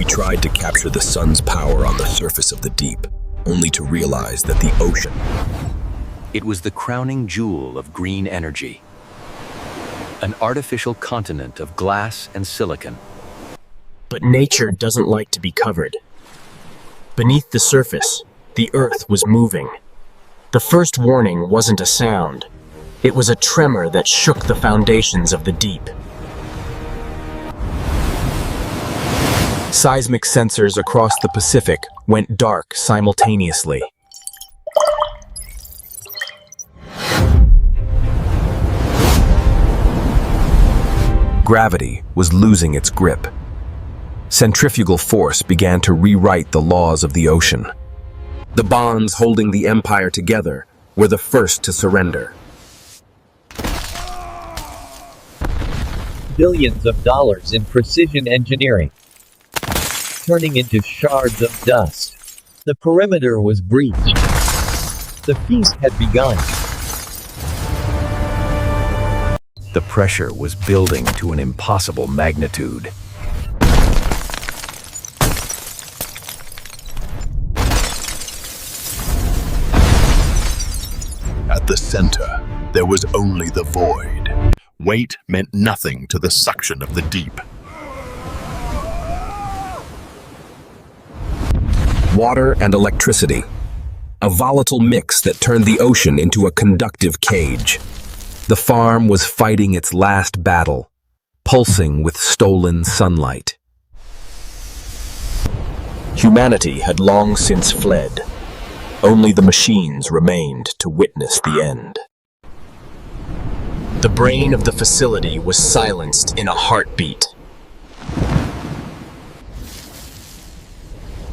We tried to capture the sun's power on the surface of the deep, only to realize that the ocean... It was the crowning jewel of green energy. An artificial continent of glass and silicon. But nature doesn't like to be covered. Beneath the surface, the Earth was moving. The first warning wasn't a sound. It was a tremor that shook the foundations of the deep. Seismic sensors across the Pacific went dark simultaneously. Gravity was losing its grip. Centrifugal force began to rewrite the laws of the ocean. The bonds holding the empire together were the first to surrender. Billions of dollars in precision engineering, turning into shards of dust. The perimeter was breached. The feast had begun. The pressure was building to an impossible magnitude. At the center, there was only the void. Weight meant nothing to the suction of the deep. Water and electricity, a volatile mix that turned the ocean into a conductive cage. The farm was fighting its last battle, pulsing with stolen sunlight. Humanity had long since fled. Only the machines remained to witness the end. The brain of the facility was silenced in a heartbeat.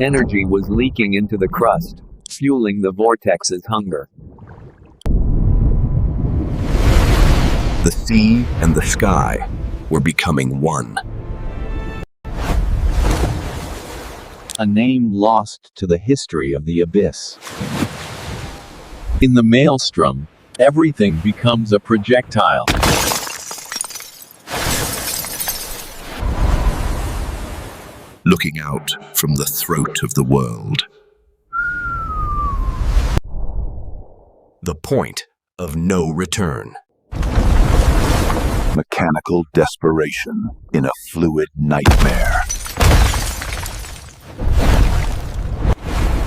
Energy was leaking into the crust, fueling the vortex's hunger. The sea and the sky were becoming one. A name lost to the history of the abyss. In the maelstrom, everything becomes a projectile. Looking out from the throat of the world. The point of no return. Mechanical desperation in a fluid nightmare.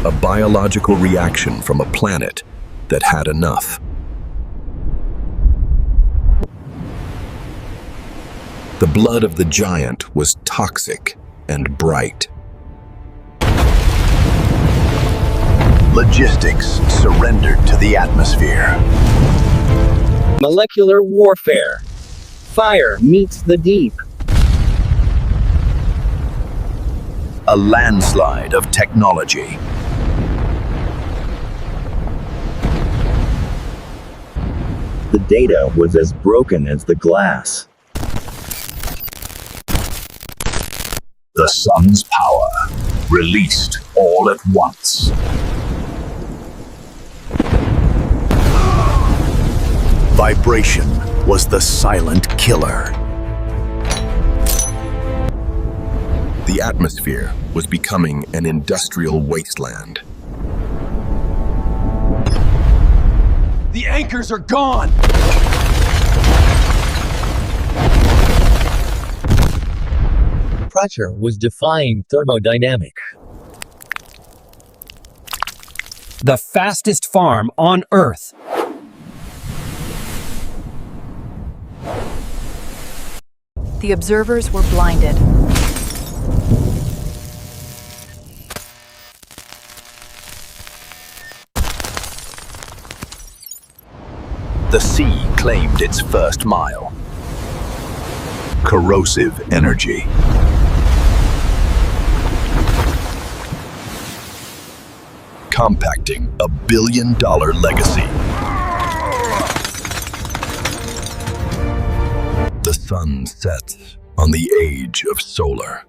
A biological reaction from a planet that had enough. The blood of the giant was toxic and bright. Logistics surrendered to the atmosphere. Molecular warfare. Fire meets the deep. A landslide of technology. The data was as broken as the glass. The sun's power, released all at once. Vibration was the silent killer. The atmosphere was becoming an industrial wasteland. The anchors are gone! Pressure was defying thermodynamic. The fastest farm on Earth. The observers were blinded. The sea claimed its first mile. Corrosive energy. Compacting a billion-dollar legacy. The sun sets on the age of solar.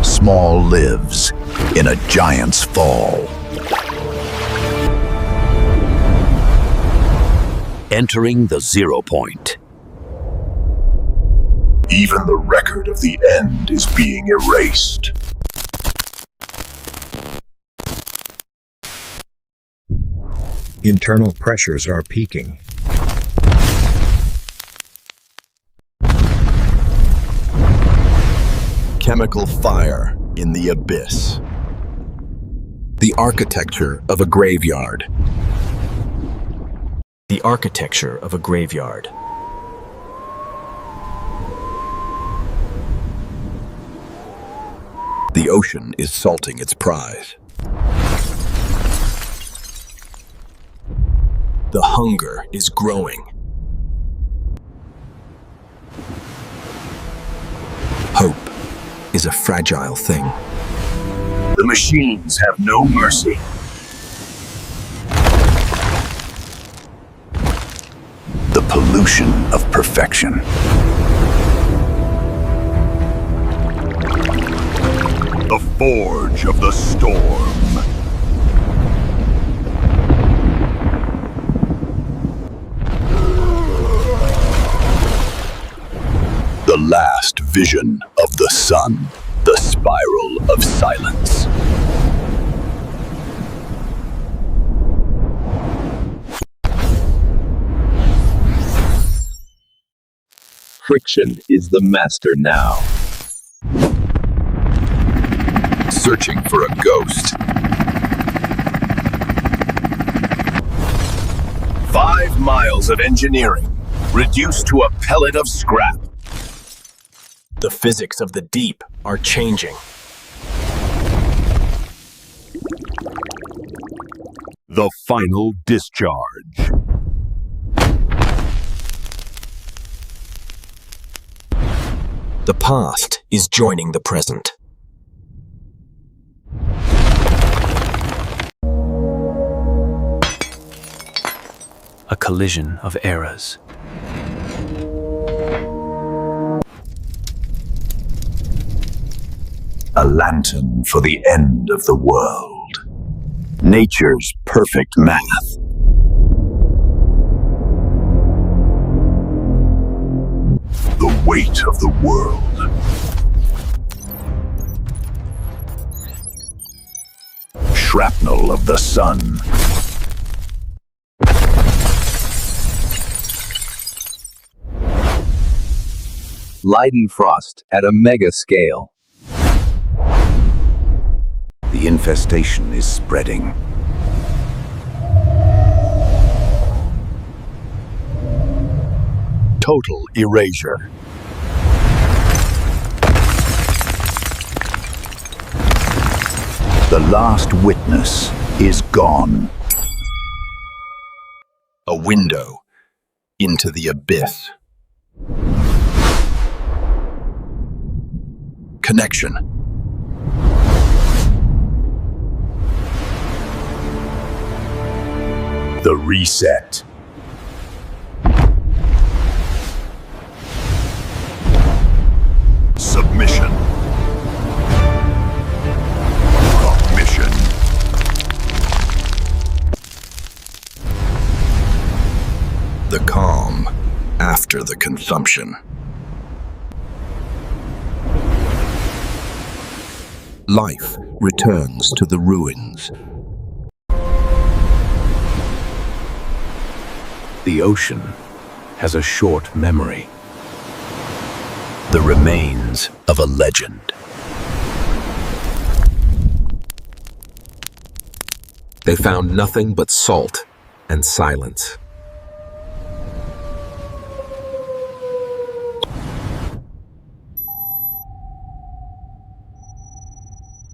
Small lives in a giant's fall. Entering the 0 point. Even the record of the end is being erased. Internal pressures are peaking. Chemical fire in the abyss. The architecture of a graveyard. The architecture of a graveyard. The ocean is salting its prize. The hunger is growing. Hope is a fragile thing. The machines have no mercy. The pollution of perfection. The forge of the storm. The last vision of the sun. The spiral of silence. Friction is the master now. Searching for a ghost. 5 miles of engineering, reduced to a pellet of scrap. The physics of the deep are changing. The final discharge. The past is joining the present. A collision of eras. A lantern for the end of the world. Nature's perfect math. The weight of the world. Shrapnel of the sun. Leidenfrost at a mega scale. The infestation is spreading. Total erasure. The last witness is gone. A window into the abyss. Connection. The reset. Submission. Mission. The calm after the consumption. Life returns to the ruins. The ocean has a short memory. The remains of a legend. They found nothing but salt and silence.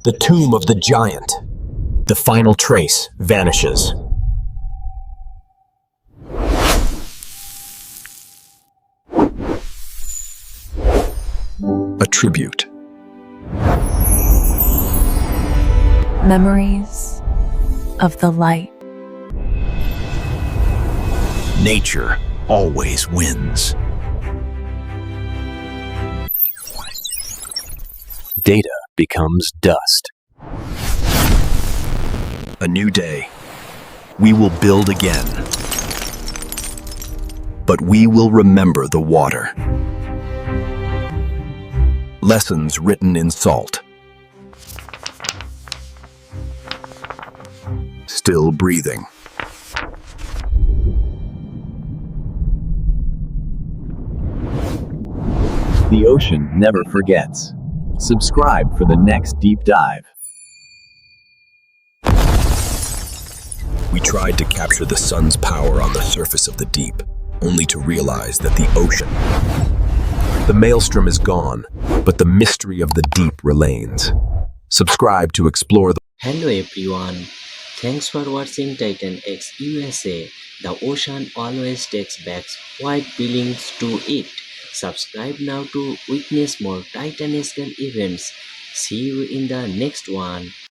The tomb of the giant. The final trace vanishes. A tribute. Memories of the light. Nature always wins. Data becomes dust. A new day. We will build again. But we will remember the water. Lessons written in salt. Still breathing. The ocean never forgets. Subscribe for the next deep dive. We tried to capture the sun's power on the surface of the deep, only to realize that the ocean. The maelstrom is gone, but the mystery of the deep remains. Subscribe to explore the. Hello everyone, thanks for watching Titan X USA. The ocean always takes back what belongs to it. Subscribe now to witness more Titanesque events. See you in the next one.